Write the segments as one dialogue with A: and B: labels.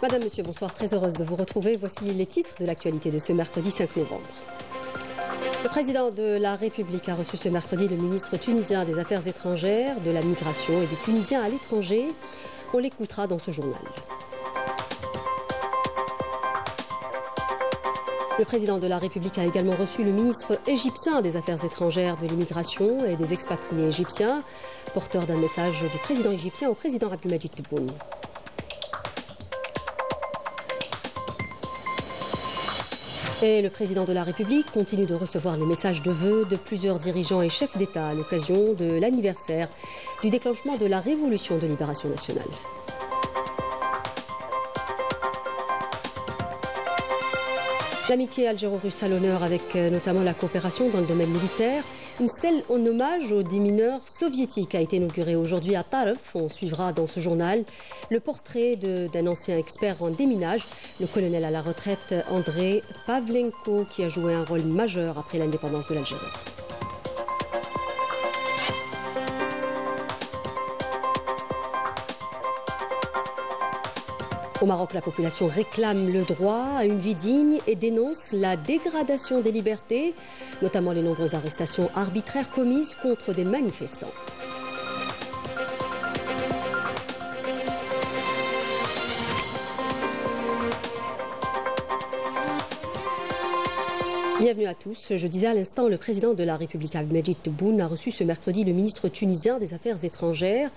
A: Madame, Monsieur, bonsoir, très heureuse de vous retrouver. Voici les titres de l'actualité de ce mercredi 5 novembre. Le président de la République a reçu ce mercredi le ministre tunisien des Affaires étrangères, de la migration et des Tunisiens à l'étranger. On l'écoutera dans ce journal. Le président de la République a également reçu le ministre égyptien des Affaires étrangères, de l'immigration et des expatriés égyptiens, porteur d'un message du président égyptien au président Abdelmadjid Tebboune. Et le président de la République continue de recevoir les messages de vœux de plusieurs dirigeants et chefs d'État à l'occasion de l'anniversaire du déclenchement de la Révolution de libération nationale. L'amitié algéro-russe à l'honneur avec notamment la coopération dans le domaine militaire. Une stèle en hommage aux démineurs soviétiques a été inaugurée aujourd'hui à Taref. On suivra dans ce journal le portrait d'un ancien expert en déminage, le colonel à la retraite André Pavlenko, qui a joué un rôle majeur après l'indépendance de l'Algérie. Au Maroc, la population réclame le droit à une vie digne et dénonce la dégradation des libertés, notamment les nombreuses arrestations arbitraires commises contre des manifestants. Bienvenue à tous. Je disais à l'instant, le président de la République Abdelmadjid Tebboune a reçu ce mercredi le ministre tunisien des Affaires étrangères,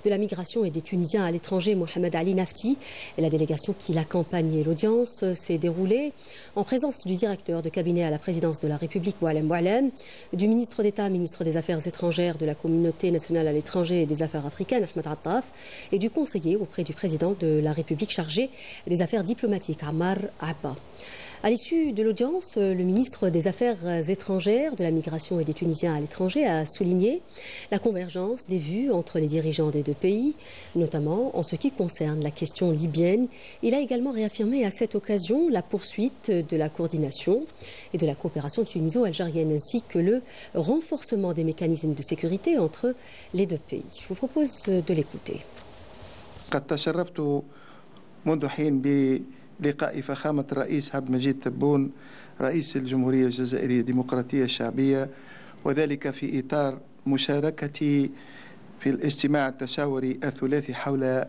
A: de la migration et des Tunisiens à l'étranger, Mohamed Ali Nafti, et la délégation qui l'accompagnait. L'audience s'est déroulée en présence du directeur de cabinet à la présidence de la République, Boualem Boualem, du ministre d'État, ministre des Affaires étrangères, de la communauté nationale à l'étranger et des Affaires africaines, Ahmed Attaf, et du conseiller auprès du président de la République chargé des Affaires diplomatiques, Ammar Abba. À l'issue de l'audience, le ministre des Affaires étrangères, de la migration et des Tunisiens à l'étranger a souligné la convergence des vues entre les dirigeants des deux pays, notamment en ce qui concerne la question libyenne. Il a également réaffirmé à cette occasion la poursuite de la coordination et de la coopération tuniso-algérienne, ainsi que le renforcement des mécanismes de sécurité entre les deux pays. Je vous propose de l'écouter.
B: لقاء فخامة الرئيس عبد المجيد تبون رئيس الجمهورية الجزائرية الديمقراطية الشعبية، وذلك في إطار مشاركتي في الاجتماع التشاوري الثلاثي حول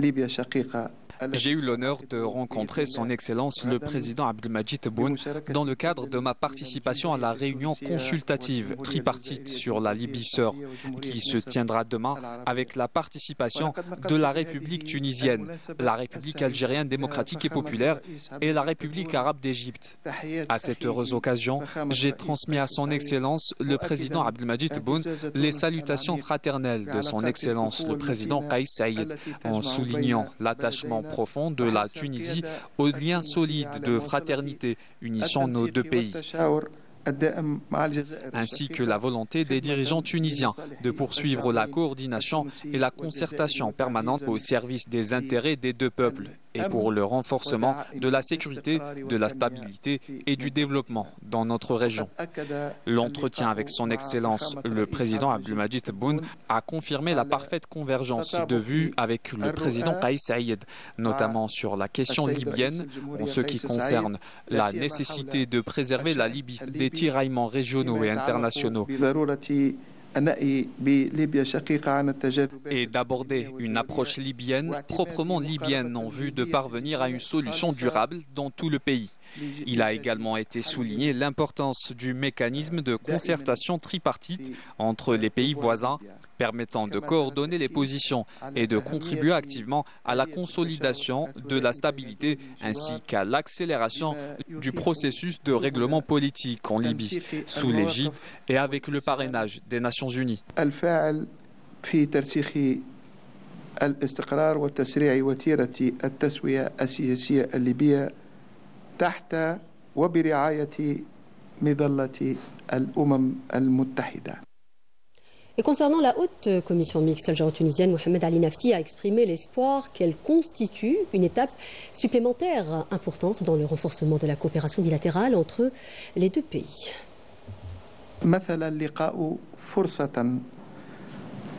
B: ليبيا شقيقة.
C: J'ai eu l'honneur de rencontrer son Excellence le président Abdelmadjid Tebboune dans le cadre de ma participation à la réunion consultative tripartite sur la Libye sœur qui se tiendra demain avec la participation de la République tunisienne, la République algérienne démocratique et populaire et la République arabe d'Égypte. À cette heureuse occasion, j'ai transmis à son Excellence le président Abdelmadjid Tebboune les salutations fraternelles de son Excellence le président Kais Saïed en soulignant l'attachement profond de la Tunisie aux liens solides de fraternité unissant nos deux pays, ainsi que la volonté des dirigeants tunisiens de poursuivre la coordination et la concertation permanente au service des intérêts des deux peuples et pour le renforcement de la sécurité, de la stabilité et du développement dans notre région. L'entretien avec son Excellence, le président Abdelmadjid Tebboune, a confirmé la parfaite convergence de vues avec le président Kais Saïed, notamment sur la question libyenne, en ce qui concerne la nécessité de préserver la Libye des tiraillements régionaux et internationaux et d'aborder une approche libyenne, proprement libyenne, en vue de parvenir à une solution durable dans tout le pays. Il a également été souligné l'importance du mécanisme de concertation tripartite entre les pays voisins, permettant de coordonner les positions et de contribuer activement à la consolidation de la stabilité ainsi qu'à l'accélération du processus de règlement politique en Libye, sous l'égide et avec le parrainage des Nations Unies.
B: تحت وبرعاية مظلة الأمم المتحدة.
A: Et concernant la haute commission mixte algéro-tunisienne, Mohamed Ali Nafti a exprimé l'espoir qu'elle constitue une étape supplémentaire importante dans le renforcement de la coopération bilatérale entre les deux pays.
B: مثل اللقاء فرصة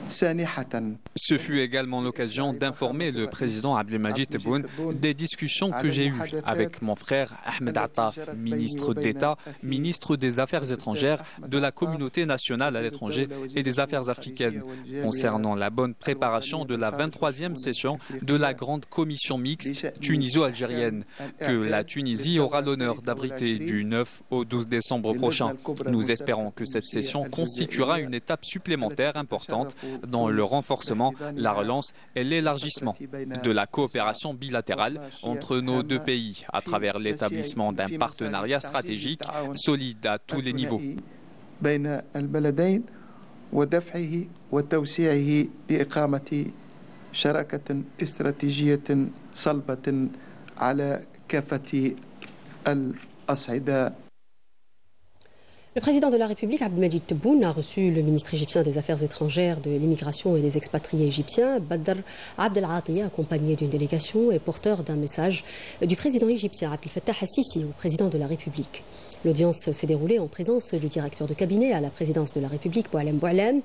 B: سانحة
C: Ce fut également l'occasion d'informer le président Abdelmadjid Tebboune des discussions que j'ai eues avec mon frère Ahmed Attaf, ministre d'État, ministre des Affaires étrangères, de la communauté nationale à l'étranger et des Affaires africaines, concernant la bonne préparation de la 23e session de la grande commission mixte tuniso-algérienne, que la Tunisie aura l'honneur d'abriter du 9 au 12 décembre prochain. Nous espérons que cette session constituera une étape supplémentaire importante dans le renforcement, la relance et l'élargissement de la coopération bilatérale entre nos deux pays à travers l'établissement d'un partenariat stratégique solide à tous les niveaux.
A: Le président de la République, Abdelmadjid Tebboune, a reçu le ministre égyptien des Affaires étrangères, de l'immigration et des expatriés égyptiens, Badr Abdelghati, accompagné d'une délégation et porteur d'un message du président égyptien Abdel Fattah al-Sisi au président de la République. L'audience s'est déroulée en présence du directeur de cabinet à la présidence de la République, Boualem Boualem,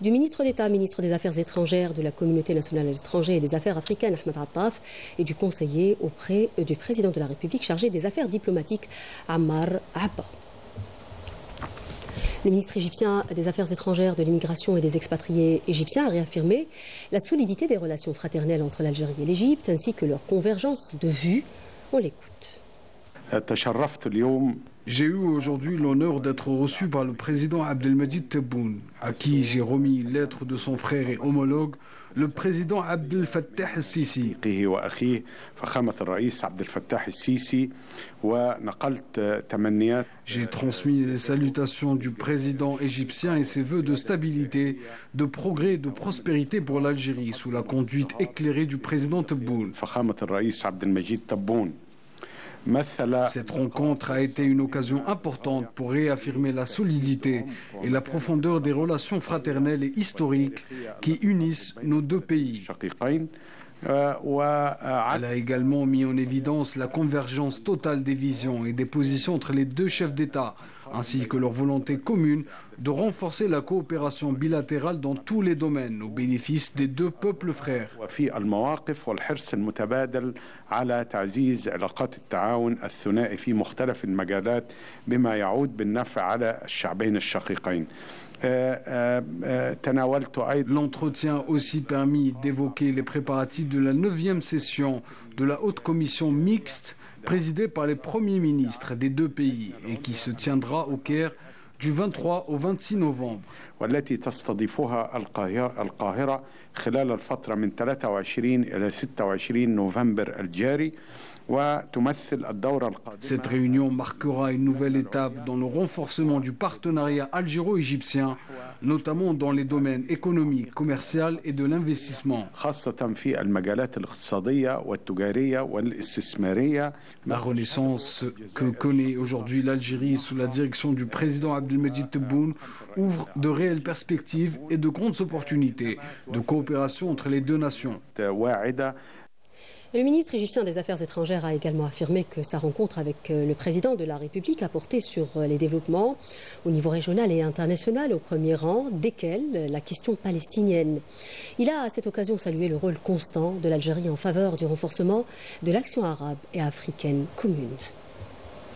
A: du ministre d'État, ministre des Affaires étrangères, de la communauté nationale à l'étranger et des Affaires africaines, Ahmed Attaf, et du conseiller auprès du président de la République chargé des affaires diplomatiques, Ammar Abba. Le ministre égyptien des Affaires étrangères, de l'immigration et des expatriés égyptiens a réaffirmé la solidité des relations fraternelles entre l'Algérie et l'Égypte, ainsi que leur convergence de vues. On l'écoute.
D: J'ai eu aujourd'hui l'honneur d'être reçu par le président Abdelmadjid Tebboune, à qui j'ai remis une lettre de son frère et homologue, le président Abdel Fattah al-Sisi. J'ai transmis les salutations du président égyptien et ses vœux de stabilité, de progrès et de prospérité pour l'Algérie sous la conduite éclairée du président Tebboune. Cette rencontre a été une occasion importante pour réaffirmer la solidité et la profondeur des relations fraternelles et historiques qui unissent nos deux pays. Elle a également mis en évidence la convergence totale des visions et des positions entre les deux chefs d'État, ainsi que leur volonté commune de renforcer la coopération bilatérale dans tous les domaines, au bénéfice des deux peuples frères. L'entretien a aussi permis d'évoquer les préparatifs de la 9e session de la haute commission mixte présidée par les premiers ministres des deux pays et qui se tiendra au Caire du 23 au 26 novembre.
E: والتي تستضيفها القاهرة خلال الفترة من 23 إلى 26 نوفمبر الجاري.
D: Cette réunion marquera une nouvelle étape dans le renforcement du partenariat algéro-égyptien, notamment dans les domaines économiques, commerciaux et de l'investissement. La renaissance que connaît aujourd'hui l'Algérie sous la direction du président Abdelmadjid Tebboune ouvre de réelles perspectives et de grandes opportunités de coopération entre les deux nations.
A: Et le ministre égyptien des Affaires étrangères a également affirmé que sa rencontre avec le président de la République a porté sur les développements au niveau régional et international, au premier rang desquels la question palestinienne. Il a à cette occasion salué le rôle constant de l'Algérie en faveur du renforcement de l'action arabe et africaine commune.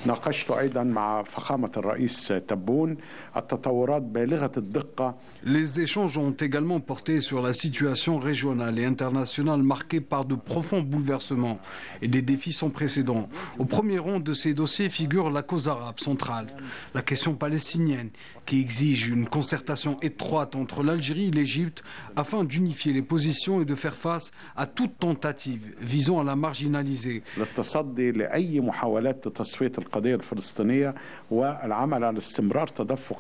E: ناقشت أيضا مع فخامة الرئيس تبون التطورات بالغة الدقة.
D: Les échanges ont également porté sur la situation régionale et internationale marquée par de profonds bouleversements et des défis sans précédent. Au premier rang de ces dossiers figure la cause arabe centrale, la question palestinienne, qui exige une concertation étroite entre l'Algérie et l'Égypte afin d'unifier les positions et de faire face à toute tentative visant à la marginaliser.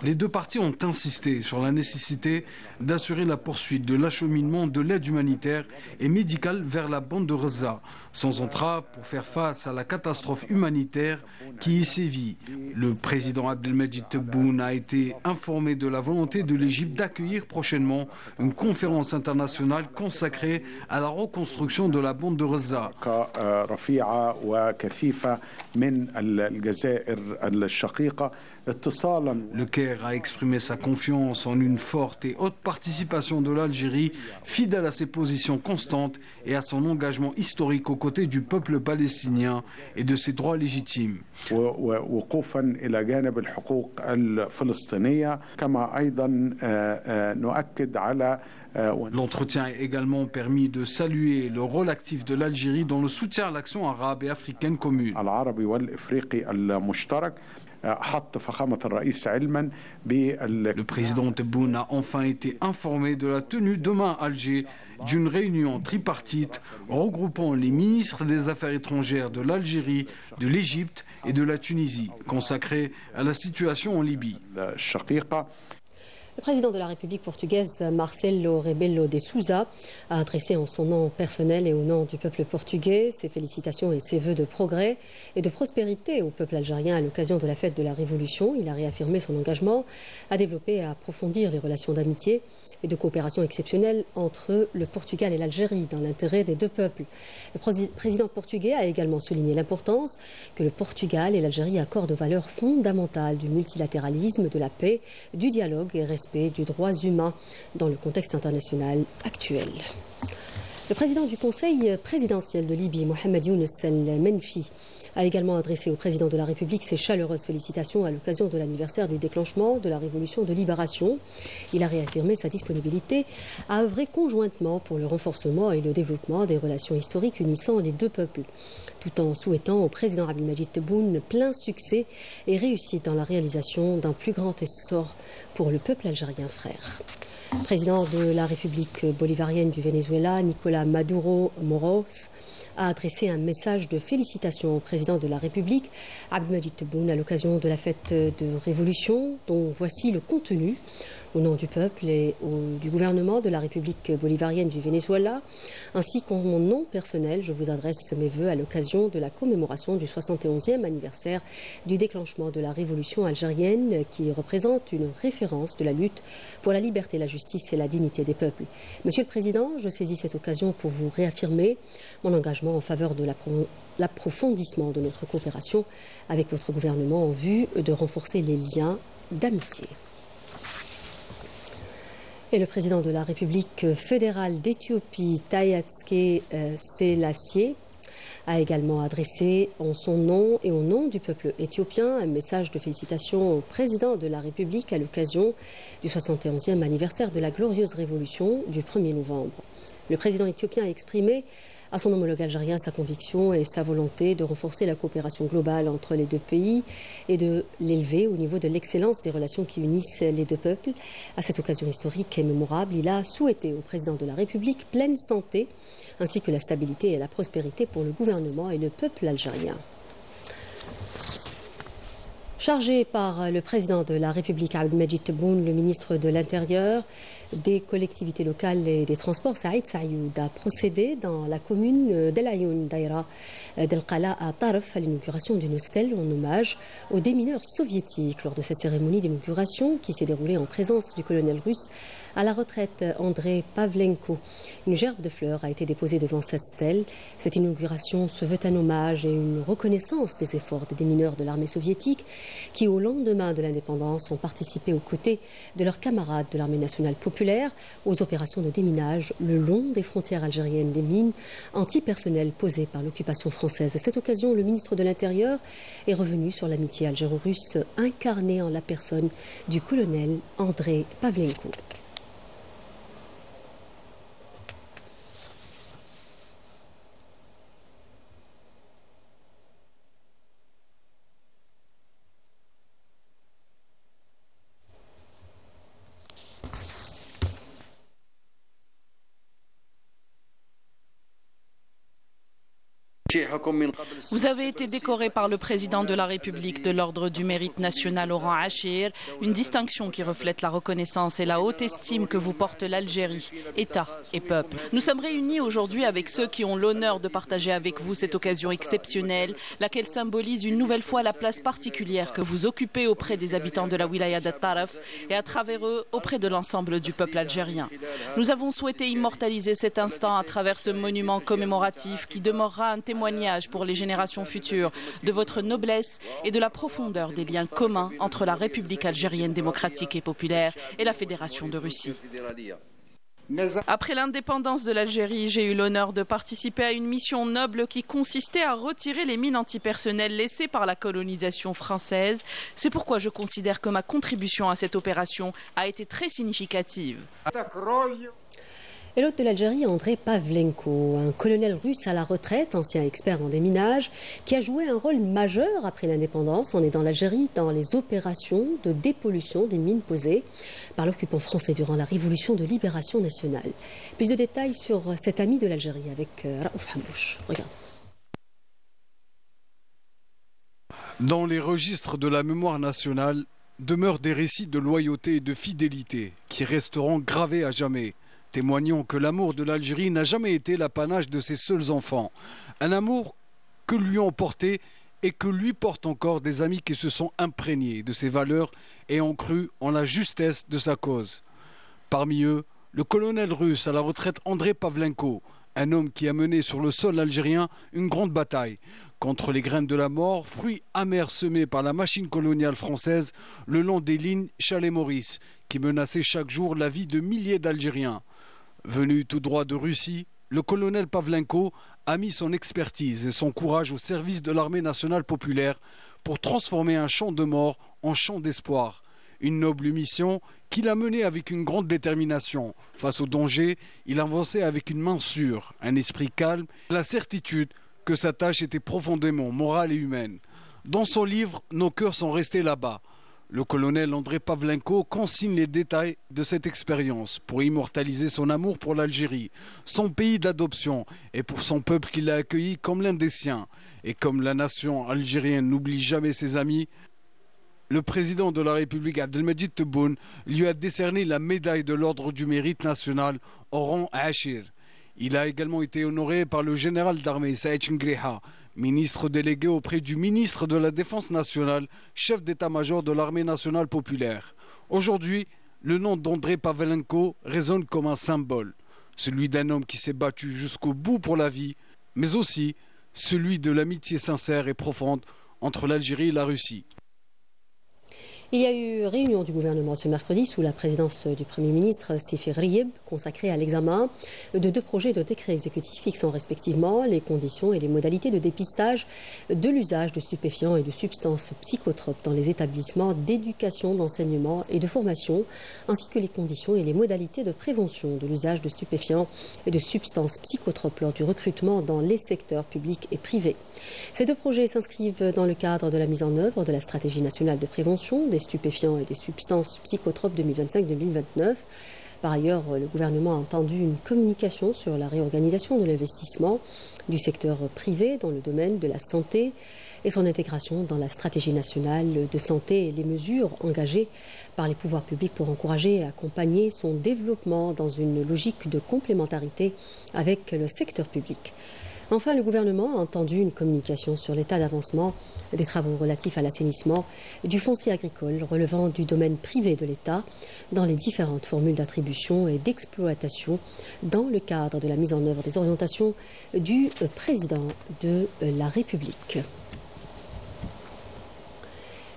D: Les deux parties ont insisté sur la nécessité d'assurer la poursuite de l'acheminement de l'aide humanitaire et médicale vers la bande de Gaza, sans entrave pour faire face à la catastrophe humanitaire qui y sévit. Le président Abdelmadjid Tebboune a été informé de la volonté de l'Égypte d'accueillir prochainement une conférence internationale consacrée à la reconstruction de la bande de Gaza. Le Caire a exprimé sa confiance en une forte et haute participation de l'Algérie, fidèle à ses positions constantes et à son engagement historique aux côtés du peuple palestinien et de ses droits légitimes. L'entretien a également permis de saluer le rôle actif de l'Algérie dans le soutien à l'action arabe et africaine commune. Le président Tebboune a enfin été informé de la tenue demain à Alger d'une réunion tripartite regroupant les ministres des Affaires étrangères de l'Algérie, de l'Égypte et de la Tunisie, consacrée à la situation en Libye.
A: Le président de la République portugaise, Marcelo Rebelo de Sousa, a adressé en son nom personnel et au nom du peuple portugais ses félicitations et ses vœux de progrès et de prospérité au peuple algérien à l'occasion de la fête de la Révolution. Il a réaffirmé son engagement à développer et à approfondir les relations d'amitié et de coopération exceptionnelle entre le Portugal et l'Algérie dans l'intérêt des deux peuples. Le président portugais a également souligné l'importance que le Portugal et l'Algérie accordent aux valeurs fondamentales du multilatéralisme, de la paix, du dialogue et respect des droits humains dans le contexte international actuel. Le président du Conseil présidentiel de Libye, Mohamed Younes El-Menfi, a également adressé au président de la République ses chaleureuses félicitations à l'occasion de l'anniversaire du déclenchement de la Révolution de Libération. Il a réaffirmé sa disponibilité à œuvrer conjointement pour le renforcement et le développement des relations historiques unissant les deux peuples, tout en souhaitant au président Abdelmadjid Tebboune plein succès et réussite dans la réalisation d'un plus grand essor pour le peuple algérien frère. Président de la République bolivarienne du Venezuela, Nicolás Maduro Moros, a adressé un message de félicitations au président de la République, Abdelmadjid Tebboune, à l'occasion de la fête de Révolution, dont voici le contenu. Au nom du peuple et du gouvernement de la République bolivarienne du Venezuela, ainsi qu'en mon nom personnel, je vous adresse mes vœux à l'occasion de la commémoration du 71e anniversaire du déclenchement de la révolution algérienne, qui représente une référence de la lutte pour la liberté, la justice et la dignité des peuples. Monsieur le Président, je saisis cette occasion pour vous réaffirmer mon engagement en faveur de l'approfondissement de notre coopération avec votre gouvernement en vue de renforcer les liens d'amitié. Et le président de la République fédérale d'Éthiopie, Taye Selassie, a également adressé en son nom et au nom du peuple éthiopien un message de félicitations au président de la République à l'occasion du 71e anniversaire de la glorieuse révolution du 1er novembre. Le président éthiopien a exprimé à son homologue algérien sa conviction et sa volonté de renforcer la coopération globale entre les deux pays et de l'élever au niveau de l'excellence des relations qui unissent les deux peuples. À cette occasion historique et mémorable, il a souhaité au président de la République pleine santé ainsi que la stabilité et la prospérité pour le gouvernement et le peuple algérien. Chargé par le président de la République, Abdelmadjid Tebboune, le ministre de l'Intérieur, des collectivités locales et des transports, Saïd Saïoud, a procédé dans la commune d'El Ayoun Daïra d'El Qala à Tarf à l'inauguration d'une stèle en hommage aux démineurs soviétiques lors de cette cérémonie d'inauguration qui s'est déroulée en présence du colonel russe à la retraite Andrei Pavlenko. Une gerbe de fleurs a été déposée devant cette stèle. Cette inauguration se veut un hommage et une reconnaissance des efforts des démineurs de l'armée soviétique qui, au lendemain de l'indépendance, ont participé aux côtés de leurs camarades de l'armée nationale populaire aux opérations de déminage le long des frontières algériennes des mines antipersonnelles posées par l'occupation française. À cette occasion, le ministre de l'Intérieur est revenu sur l'amitié algéro-russe incarnée en la personne du colonel Andrei Pavlenko.
F: Vous avez été décoré par le président de la République de l'Ordre du Mérite National au rang Achir, une distinction qui reflète la reconnaissance et la haute estime que vous porte l'Algérie, État et peuple. Nous sommes réunis aujourd'hui avec ceux qui ont l'honneur de partager avec vous cette occasion exceptionnelle, laquelle symbolise une nouvelle fois la place particulière que vous occupez auprès des habitants de la wilaya de Taraf et à travers eux auprès de l'ensemble du peuple algérien. Nous avons souhaité immortaliser cet instant à travers ce monument commémoratif qui demeurera un témoignage témoignage pour les générations futures de votre noblesse et de la profondeur des liens communs entre la République algérienne démocratique et populaire et la Fédération de Russie. Après l'indépendance de l'Algérie, j'ai eu l'honneur de participer à une mission noble qui consistait à retirer les mines antipersonnelles laissées par la colonisation française. C'est pourquoi je considère que ma contribution à cette opération a été très significative.
A: Et l'hôte de l'Algérie, Andrei Pavlenko, un colonel russe à la retraite, ancien expert en déminage, qui a joué un rôle majeur après l'indépendance en aidant l'Algérie dans les opérations de dépollution des mines posées par l'occupant français durant la Révolution de libération nationale. Plus de détails sur cet ami de l'Algérie avec Raouf Hamouche. Regarde.
D: Dans les registres de la mémoire nationale demeurent des récits de loyauté et de fidélité qui resteront gravés à jamais, témoignant que l'amour de l'Algérie n'a jamais été l'apanage de ses seuls enfants. Un amour que lui ont porté et que lui portent encore des amis qui se sont imprégnés de ses valeurs et ont cru en la justesse de sa cause. Parmi eux, le colonel russe à la retraite Andrei Pavlenko, un homme qui a mené sur le sol algérien une grande bataille contre les graines de la mort, fruits amers semés par la machine coloniale française le long des lignes Chalais-Maurice, qui menaçaient chaque jour la vie de milliers d'Algériens. Venu tout droit de Russie, le colonel Pavlenko a mis son expertise et son courage au service de l'armée nationale populaire pour transformer un champ de mort en champ d'espoir. Une noble mission qu'il a menée avec une grande détermination. Face au danger, il avançait avec une main sûre, un esprit calme, la certitude que sa tâche était profondément morale et humaine. Dans son livre « Nos cœurs sont restés là-bas », le colonel Andrei Pavlenko consigne les détails de cette expérience pour immortaliser son amour pour l'Algérie, son pays d'adoption, et pour son peuple qui l'a accueilli comme l'un des siens. Et comme la nation algérienne n'oublie jamais ses amis, le président de la République Abdelmajid Tebboune lui a décerné la médaille de l'ordre du mérite national au rang Achir. Il a également été honoré par le général d'armée Saïd Chengleha, ministre délégué auprès du ministre de la Défense nationale, chef d'état-major de l'armée nationale populaire. Aujourd'hui, le nom d'Andrei Pavlenko résonne comme un symbole, celui d'un homme qui s'est battu jusqu'au bout pour la vie, mais aussi celui de l'amitié sincère et profonde entre l'Algérie et la Russie.
A: Il y a eu réunion du gouvernement ce mercredi sous la présidence du Premier ministre Sifir Riyeb, consacrée à l'examen de 2 projets de décrets exécutifs fixant respectivement les conditions et les modalités de dépistage de l'usage de stupéfiants et de substances psychotropes dans les établissements d'éducation, d'enseignement et de formation, ainsi que les conditions et les modalités de prévention de l'usage de stupéfiants et de substances psychotropes lors du recrutement dans les secteurs publics et privés. Ces 2 projets s'inscrivent dans le cadre de la mise en œuvre de la stratégie nationale de prévention des stupéfiants et des substances psychotropes 2025-2029. Par ailleurs, le gouvernement a entendu une communication sur la réorganisation de l'investissement du secteur privé dans le domaine de la santé et son intégration dans la stratégie nationale de santé et les mesures engagées par les pouvoirs publics pour encourager et accompagner son développement dans une logique de complémentarité avec le secteur public. Enfin, le gouvernement a entendu une communication sur l'état d'avancement des travaux relatifs à l'assainissement du foncier agricole relevant du domaine privé de l'État dans les différentes formules d'attribution et d'exploitation dans le cadre de la mise en œuvre des orientations du président de la République.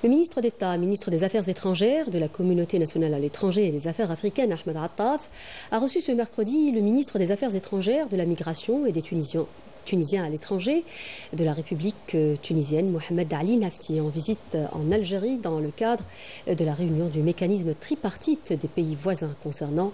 A: Le ministre d'État, ministre des Affaires étrangères, de la Communauté nationale à l'étranger et des Affaires africaines, Ahmed Attaf, a reçu ce mercredi le ministre des Affaires étrangères, de la Migration et des Tunisiens à l'étranger de la République tunisienne, Mohamed Ali Nafti, en visite en Algérie dans le cadre de la réunion du mécanisme tripartite des pays voisins concernant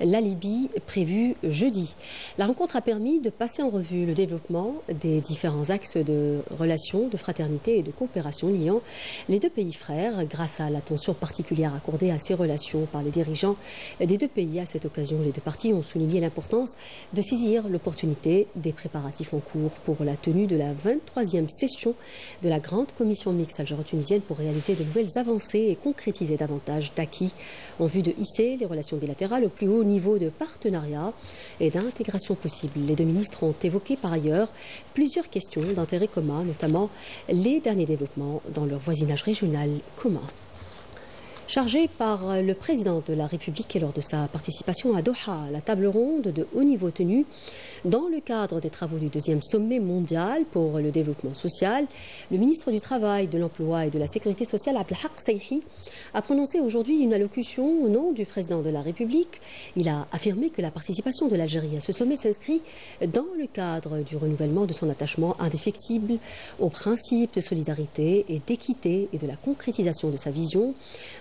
A: la Libye prévue jeudi. La rencontre a permis de passer en revue le développement des différents axes de relations, de fraternité et de coopération liant les 2 pays frères grâce à l'attention particulière accordée à ces relations par les dirigeants des 2 pays. À cette occasion, les 2 parties ont souligné l'importance de saisir l'opportunité des préparatifs en cours pour la tenue de la 23e session de la Grande Commission mixte algéro-tunisienne pour réaliser de nouvelles avancées et concrétiser davantage d'acquis en vue de hisser les relations bilatérales au plus haut niveau de partenariat et d'intégration possible. Les 2 ministres ont évoqué par ailleurs plusieurs questions d'intérêt commun, notamment les derniers développements dans leur voisinage régional commun. Chargé par le président de la République et lors de sa participation à Doha, la table ronde de haut niveau tenue dans le cadre des travaux du 2e sommet mondial pour le développement social, le ministre du Travail, de l'Emploi et de la Sécurité sociale, Abdelhak Saihi, a prononcé aujourd'hui une allocution au nom du président de la République. Il a affirmé que la participation de l'Algérie à ce sommet s'inscrit dans le cadre du renouvellement de son attachement indéfectible aux principes de solidarité et d'équité et de la concrétisation de sa vision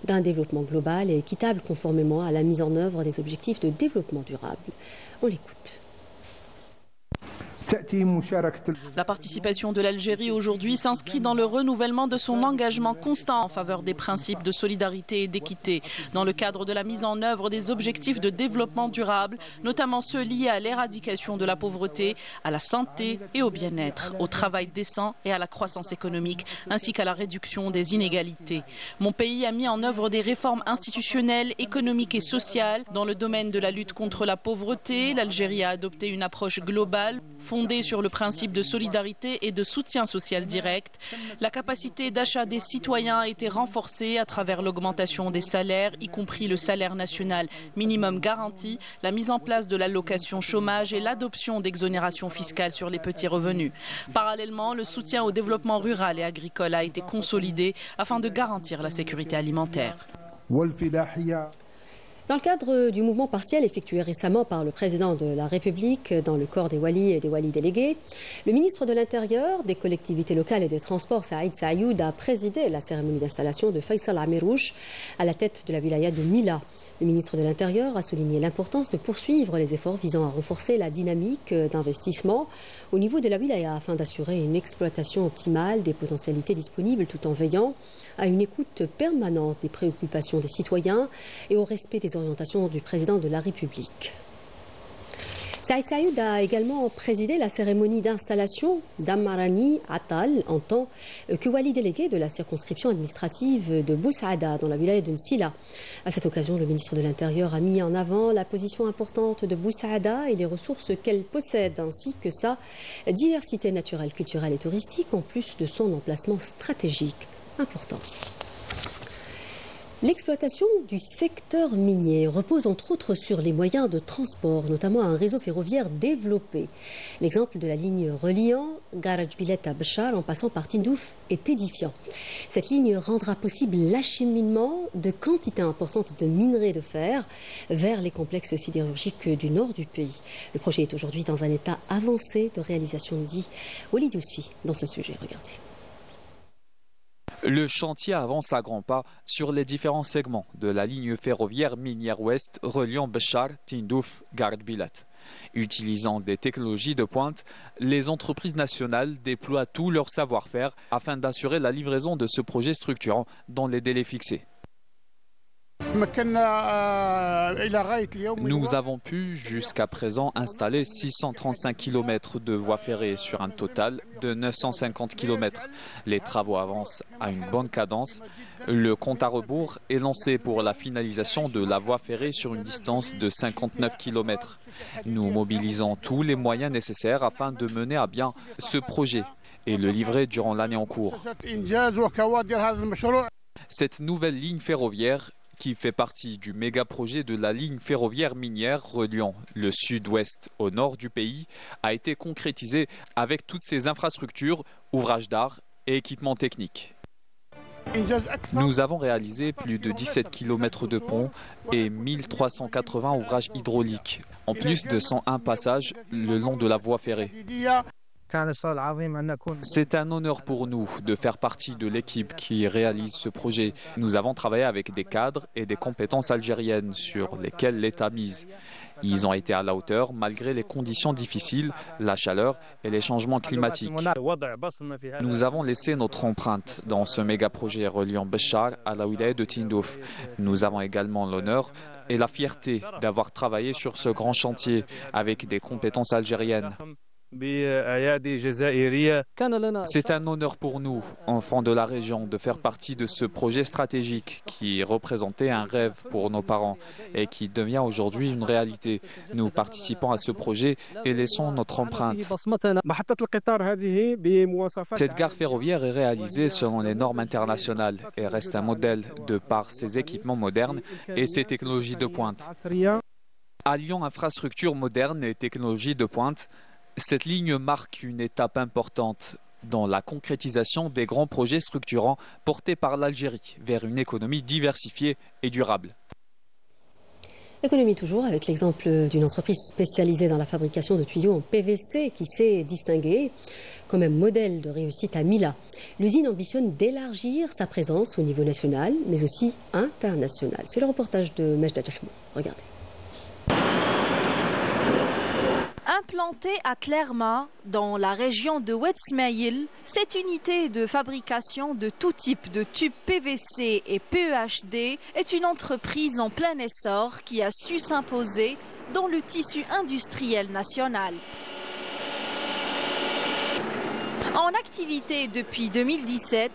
A: d'un développement global et équitable conformément à la mise en œuvre des objectifs de développement durable. On l'écoute.
F: La participation de l'Algérie aujourd'hui s'inscrit dans le renouvellement de son engagement constant en faveur des principes de solidarité et d'équité, dans le cadre de la mise en œuvre des objectifs de développement durable, notamment ceux liés à l'éradication de la pauvreté, à la santé et au bien-être, au travail décent et à la croissance économique, ainsi qu'à la réduction des inégalités. Mon pays a mis en œuvre des réformes institutionnelles, économiques et sociales. Dans le domaine de la lutte contre la pauvreté, l'Algérie a adopté une approche globale, fondée sur le principe de solidarité et de soutien social direct. La capacité d'achat des citoyens a été renforcée à travers l'augmentation des salaires, y compris le salaire national minimum garanti, la mise en place de l'allocation chômage et l'adoption d'exonérations fiscales sur les petits revenus. Parallèlement, le soutien au développement rural et agricole a été consolidé afin de garantir la sécurité alimentaire.
A: Dans le cadre du mouvement partiel effectué récemment par le président de la République dans le corps des walis et des walis délégués, le ministre de l'Intérieur, des collectivités locales et des Transports, Saïd Saïoud, a présidé la cérémonie d'installation de Faisal Amirouche à la tête de la wilaya de Mila. Le ministre de l'Intérieur a souligné l'importance de poursuivre les efforts visant à renforcer la dynamique d'investissement au niveau de la wilaya afin d'assurer une exploitation optimale des potentialités disponibles tout en veillant à une écoute permanente des préoccupations des citoyens et au respect des orientations du président de la République. Saïd Saïoud a également présidé la cérémonie d'installation d'Ammarani Atal en tant que wali délégué de la circonscription administrative de Boussaada dans la wilaya de Msila. À cette occasion, le ministre de l'Intérieur a mis en avant la position importante de Boussaada et les ressources qu'elle possède, ainsi que sa diversité naturelle, culturelle et touristique, en plus de son emplacement stratégique important. L'exploitation du secteur minier repose entre autres sur les moyens de transport, notamment un réseau ferroviaire développé. L'exemple de la ligne reliant Garaj Bilet à Béchar en passant par Tindouf est édifiant. Cette ligne rendra possible l'acheminement de quantités importantes de minerais de fer vers les complexes sidérurgiques du nord du pays. Le projet est aujourd'hui dans un état avancé de réalisation, dit Walid Yousfi dans ce sujet. Regardez.
C: Le chantier avance à grands pas sur les différents segments de la ligne ferroviaire minière ouest reliant Béchar, Tindouf, Garaj Bilet. Utilisant des technologies de pointe, les entreprises nationales déploient tout leur savoir-faire afin d'assurer la livraison de ce projet structurant dans les délais fixés. Nous avons pu jusqu'à présent installer 635 km de voies ferrées sur un total de 950 km. Les travaux avancent à une bonne cadence. Le compte à rebours est lancé pour la finalisation de la voie ferrée sur une distance de 59 km. Nous mobilisons tous les moyens nécessaires afin de mener à bien ce projet et le livrer durant l'année en cours. Cette nouvelle ligne ferroviaire qui fait partie du méga-projet de la ligne ferroviaire minière reliant le sud-ouest au nord du pays, a été concrétisée avec toutes ses infrastructures, ouvrages d'art et équipements techniques. Nous avons réalisé plus de 17 km de ponts et 1380 ouvrages hydrauliques, en plus de 101 passages le long de la voie ferrée. C'est un honneur pour nous de faire partie de l'équipe qui réalise ce projet. Nous avons travaillé avec des cadres et des compétences algériennes sur lesquelles l'État mise. Ils ont été à la hauteur malgré les conditions difficiles, la chaleur et les changements climatiques. Nous avons laissé notre empreinte dans ce méga-projet reliant Béchar à la wilaya de Tindouf. Nous avons également l'honneur et la fierté d'avoir travaillé sur ce grand chantier avec des compétences algériennes. C'est un honneur pour nous, enfants de la région, de faire partie de ce projet stratégique qui représentait un rêve pour nos parents et qui devient aujourd'hui une réalité. Nous participons à ce projet et laissons notre empreinte. Cette gare ferroviaire est réalisée selon les normes internationales et reste un modèle de par ses équipements modernes et ses technologies de pointe. Alliant infrastructures modernes et technologies de pointe, cette ligne marque une étape importante dans la concrétisation des grands projets structurants portés par l'Algérie vers une économie diversifiée et durable.
A: Économie toujours, avec l'exemple d'une entreprise spécialisée dans la fabrication de tuyaux en PVC qui s'est distinguée comme un modèle de réussite à Mila. L'usine ambitionne d'élargir sa présence au niveau national, mais aussi international. C'est le reportage de Majda Jahmou. Regardez.
G: Implantée à Tlerma, dans la région de Oued-Smaïl, cette unité de fabrication de tout type de tubes PVC et PEHD est une entreprise en plein essor qui a su s'imposer dans le tissu industriel national. En activité depuis 2017,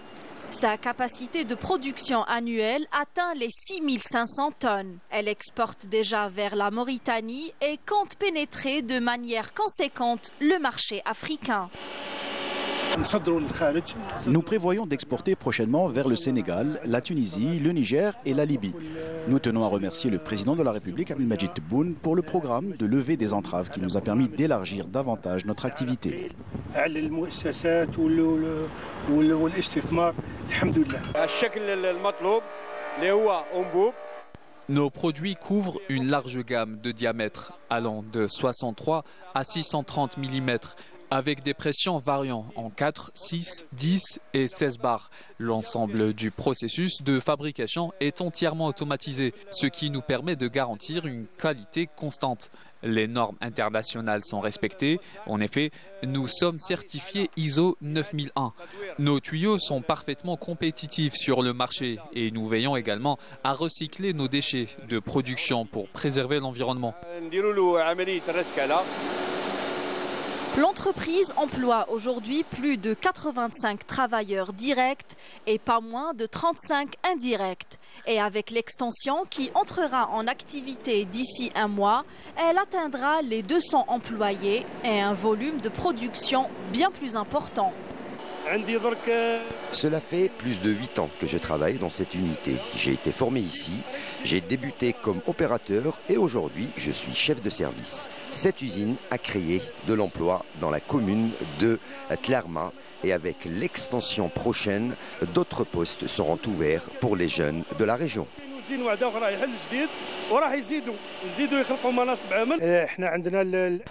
G: sa capacité de production annuelle atteint les 6500 tonnes. Elle exporte déjà vers la Mauritanie et compte pénétrer de manière conséquente le marché africain.
H: Nous prévoyons d'exporter prochainement vers le Sénégal, la Tunisie, le Niger et la Libye. Nous tenons à remercier le président de la République, Abdelmadjid Tebboune, pour le programme de levée des entraves qui nous a permis d'élargir davantage notre activité.
C: Nos produits couvrent une large gamme de diamètres allant de 63 à 630 mm. avec des pressions variant en 4, 6, 10 et 16 bars. L'ensemble du processus de fabrication est entièrement automatisé, ce qui nous permet de garantir une qualité constante. Les normes internationales sont respectées. En effet, nous sommes certifiés ISO 9001. Nos tuyaux sont parfaitement compétitifs sur le marché et nous veillons également à recycler nos déchets de production pour préserver l'environnement.
G: L'entreprise emploie aujourd'hui plus de 85 travailleurs directs et pas moins de 35 indirects. Et avec l'extension qui entrera en activité d'ici un mois, elle atteindra les 200 employés et un volume de production bien plus important.
I: Cela fait plus de 8 ans que je travaille dans cette unité. J'ai été formé ici, j'ai débuté comme opérateur et aujourd'hui je suis chef de service. Cette usine a créé de l'emploi dans la commune de Tlerma et avec l'extension prochaine, d'autres postes seront ouverts pour les jeunes de la région.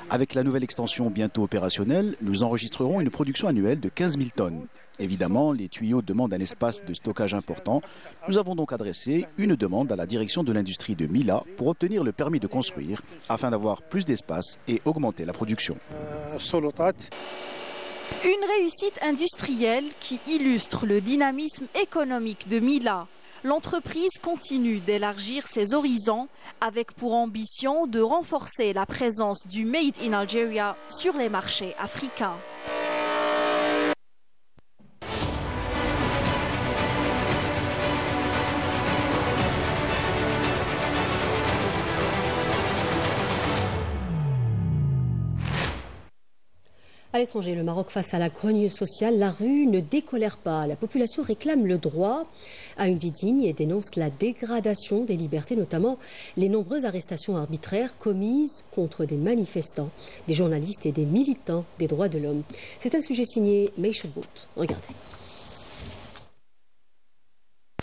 H: Avec la nouvelle extension bientôt opérationnelle, nous enregistrerons une production annuelle de 15 000 tonnes. Évidemment, les tuyaux demandent un espace de stockage important. Nous avons donc adressé une demande à la direction de l'industrie de Mila pour obtenir le permis de construire afin d'avoir plus d'espace et augmenter la production.
G: Une réussite industrielle qui illustre le dynamisme économique de Mila. L'entreprise continue d'élargir ses horizons avec pour ambition de renforcer la présence du Made in Algeria sur les marchés africains.
A: À l'étranger, le Maroc face à la grogne sociale, la rue ne décolère pas. La population réclame le droit à une vie digne et dénonce la dégradation des libertés, notamment les nombreuses arrestations arbitraires commises contre des manifestants, des journalistes et des militants des droits de l'homme. C'est un sujet signé Meïcha Bout. Regardez.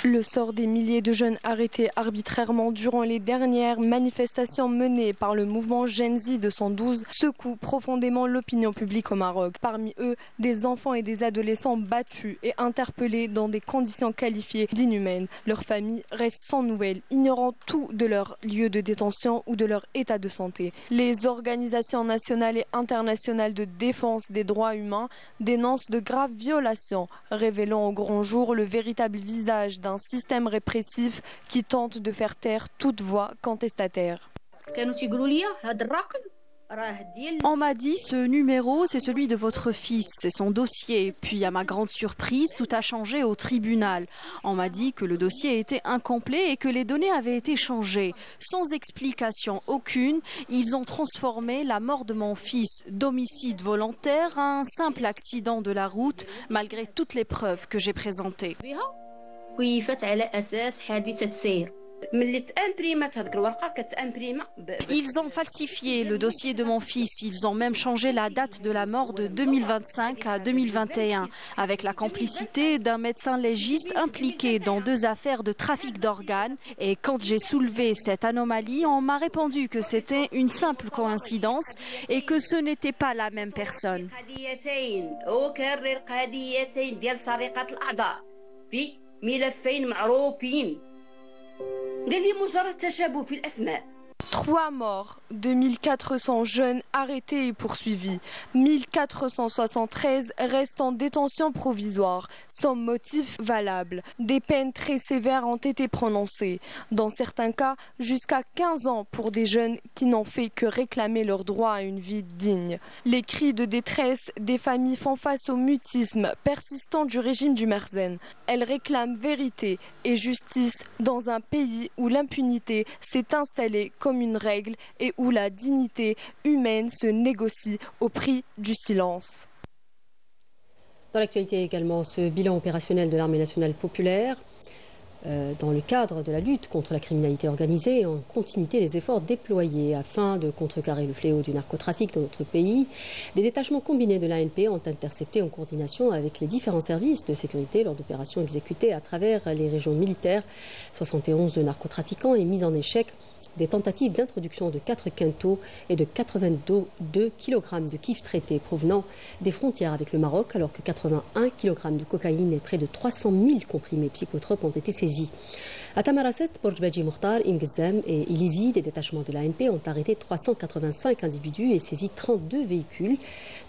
J: Le sort des milliers de jeunes arrêtés arbitrairement durant les dernières manifestations menées par le mouvement Gen Z 212 secoue profondément l'opinion publique au Maroc. Parmi eux, des enfants et des adolescents battus et interpellés dans des conditions qualifiées d'inhumaines. Leurs familles restent sans nouvelles, ignorant tout de leur lieu de détention ou de leur état de santé. Les organisations nationales et internationales de défense des droits humains dénoncent de graves violations, révélant au grand jour le véritable visage d'un système répressif qui tente de faire taire toute voix contestataire.
G: On m'a dit, ce numéro, c'est celui de votre fils, c'est son dossier. Puis, à ma grande surprise, tout a changé au tribunal. On m'a dit que le dossier était incomplet et que les données avaient été changées. Sans explication aucune, ils ont transformé la mort de mon fils d'homicide volontaire en un simple accident de la route, malgré toutes les preuves que j'ai présentées. Ils ont falsifié le dossier de mon fils. Ils ont même changé la date de la mort de 2025 à 2021, avec la complicité d'un médecin légiste impliqué dans 2 affaires de trafic d'organes. Et quand j'ai soulevé cette anomalie, on m'a répondu que c'était une simple coïncidence et que ce n'était pas la même personne.
J: قال لي مجرد تشابه في الأسماء. 3 morts, 2400 jeunes arrêtés et poursuivis, 1473 restent en détention provisoire, sans motif valable. Des peines très sévères ont été prononcées, dans certains cas jusqu'à 15 ans pour des jeunes qui n'ont fait que réclamer leur droit à une vie digne. Les cris de détresse des familles font face au mutisme persistant du régime du Merzen. Elles réclament vérité et justice dans un pays où l'impunité s'est installée comme une règle et où la dignité humaine se négocie au prix du silence.
A: Dans l'actualité également, ce bilan opérationnel de l'Armée nationale populaire dans le cadre de la lutte contre la criminalité organisée en continuité des efforts déployés afin de contrecarrer le fléau du narcotrafic dans notre pays. Des détachements combinés de l'ANP ont intercepté en coordination avec les différents services de sécurité lors d'opérations exécutées à travers les régions militaires 71 narcotrafiquants et mis en échec des tentatives d'introduction de 4 quintaux et de 82 kg de kif traités provenant des frontières avec le Maroc, alors que 81 kg de cocaïne et près de 300 000 comprimés psychotropes ont été saisis. À Tamarasset, Borjbaji Mokhtar, Imgzem et Ilizi, des détachements de l'ANP ont arrêté 385 individus et saisi 32 véhicules,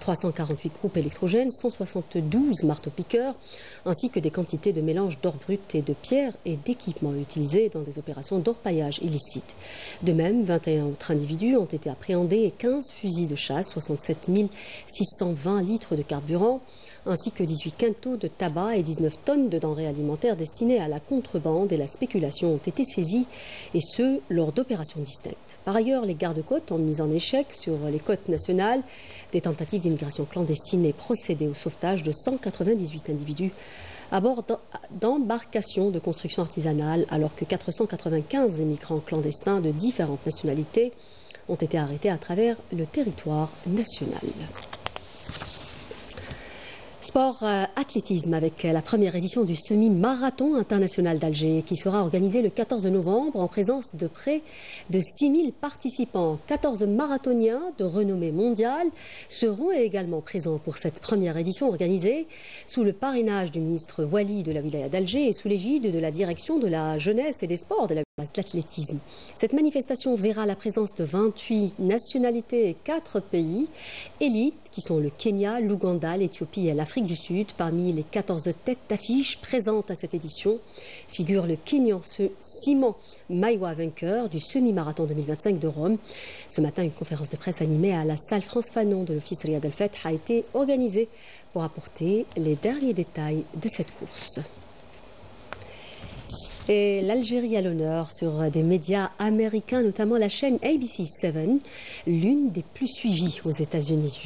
A: 348 groupes électrogènes, 172 marteaux-piqueurs, ainsi que des quantités de mélange d'or brut et de pierres et d'équipements utilisés dans des opérations d'orpaillage illicites. De même, 21 autres individus ont été appréhendés et 15 fusils de chasse, 67 620 litres de carburant, ainsi que 18 quintaux de tabac et 19 tonnes de denrées alimentaires destinées à la contrebande et la spéculation ont été saisis, et ce, lors d'opérations distinctes. Par ailleurs, les gardes-côtes ont mis en échec sur les côtes nationales des tentatives d'immigration clandestine et procédé au sauvetage de 198 individus à bord d'embarcations de construction artisanale, alors que 495 immigrants clandestins de différentes nationalités ont été arrêtés à travers le territoire national. Sport athlétisme avec la première édition du semi-marathon international d'Alger qui sera organisé le 14 novembre en présence de près de 6000 participants. 14 marathoniens de renommée mondiale seront également présents pour cette première édition organisée sous le parrainage du ministre Wali de la wilaya d'Alger et sous l'égide de la direction de la jeunesse et des sports de l'athlétisme. Cette manifestation verra la présence de 28 nationalités et 4 pays élites qui sont le Kenya, l'Ouganda, l'Éthiopie et l'Afrique du Sud. Parmi les 14 têtes d'affiche présentes à cette édition figure le Kenyan Simon Maiwa, vainqueur du semi-marathon 2025 de Rome. Ce matin, une conférence de presse animée à la salle France Fanon de l'Office Riyad El-Fath a été organisée pour apporter les derniers détails de cette course. Et l'Algérie à l'honneur sur des médias américains, notamment la chaîne ABC7, l'une des plus suivies aux États-Unis.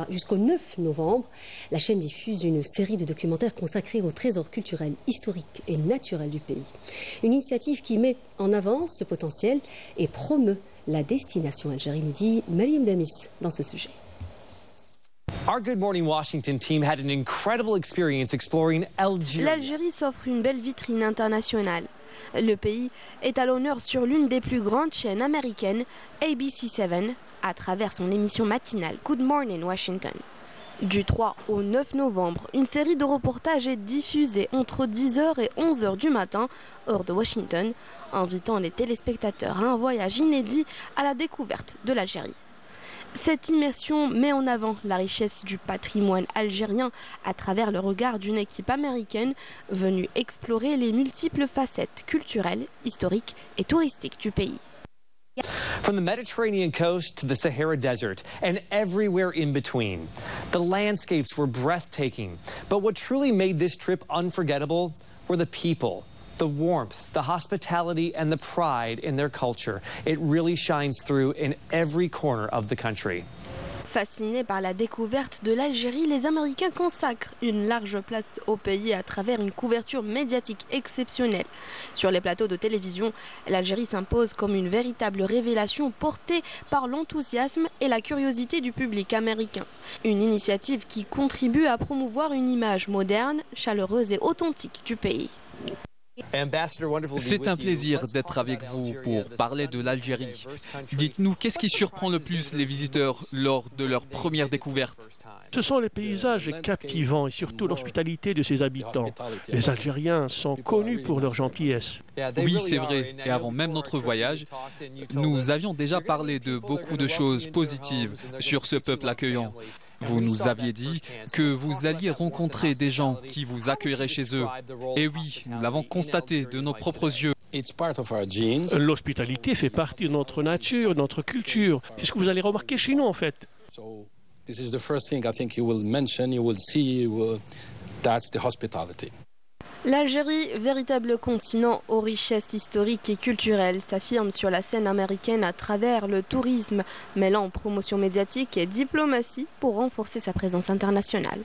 A: Jusqu'au 9 novembre, la chaîne diffuse une série de documentaires consacrés au trésor culturel, historique et naturel du pays. Une initiative qui met en avant ce potentiel et promeut la destination Algérie, nous dit Mariam Damis dans ce sujet.
K: Our Good Morning Washington team had an incredible experience exploring Algeria.
J: L'Algérie s'offre une belle vitrine internationale. Le pays est à l'honneur sur l'une des plus grandes chaînes américaines, ABC7, à travers son émission matinale Good Morning Washington. Du 3 au 9 novembre, une série de reportages est diffusée entre 10h et 11h du matin, heure de Washington, invitant les téléspectateurs à un voyage inédit à la découverte de l'Algérie. Cette immersion met en avant la richesse du patrimoine algérien à travers le regard d'une équipe américaine venue explorer les multiples facettes culturelles, historiques et touristiques du pays.
K: From the Mediterranean coast to the Sahara Desert and everywhere in between. The landscapes were breathtaking, but what truly made this trip unforgettable were the people. The warmth, the hospitality, and the pride in their culture. It really shines through in every corner of the country.
J: Fascinés par la découverte de l'Algérie, les Américains consacrent une large place au pays à travers une couverture médiatique exceptionnelle. Sur les plateaux de télévision, l'Algérie s'impose comme une véritable révélation portée par l'enthousiasme et la curiosité du public américain. Une initiative qui contribue à promouvoir une image moderne, chaleureuse et authentique du pays.
C: C'est un plaisir d'être avec vous pour parler de l'Algérie. Dites-nous, qu'est-ce qui surprend le plus les visiteurs lors de leur première découverte?
L: Ce sont les paysages captivants et surtout l'hospitalité de ses habitants. Les Algériens sont connus pour leur gentillesse.
C: Oui, c'est vrai. Et avant même notre voyage, nous avions déjà parlé de beaucoup de choses positives sur ce peuple accueillant. Vous nous aviez dit que vous alliez rencontrer des gens qui vous accueilleraient chez eux. Et oui, nous l'avons constaté de nos propres yeux.
L: L'hospitalité fait partie de notre nature, de notre culture. C'est ce que vous allez remarquer chez nous en fait.
J: L'Algérie, véritable continent aux richesses historiques et culturelles, s'affirme sur la scène américaine à travers le tourisme, mêlant promotion médiatique et diplomatie pour renforcer sa présence internationale.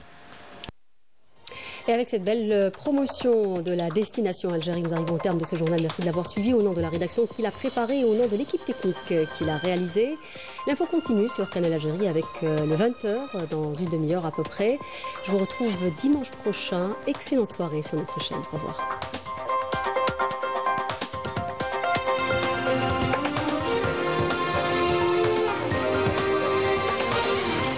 A: Et avec cette belle promotion de la destination Algérie, nous arrivons au terme de ce journal. Merci de l'avoir suivi au nom de la rédaction qui l'a préparé et au nom de l'équipe technique qui l'a réalisé. L'info continue sur Canal Algérie avec le 20h dans une demi-heure à peu près. Je vous retrouve dimanche prochain. Excellente soirée sur notre chaîne. Au revoir.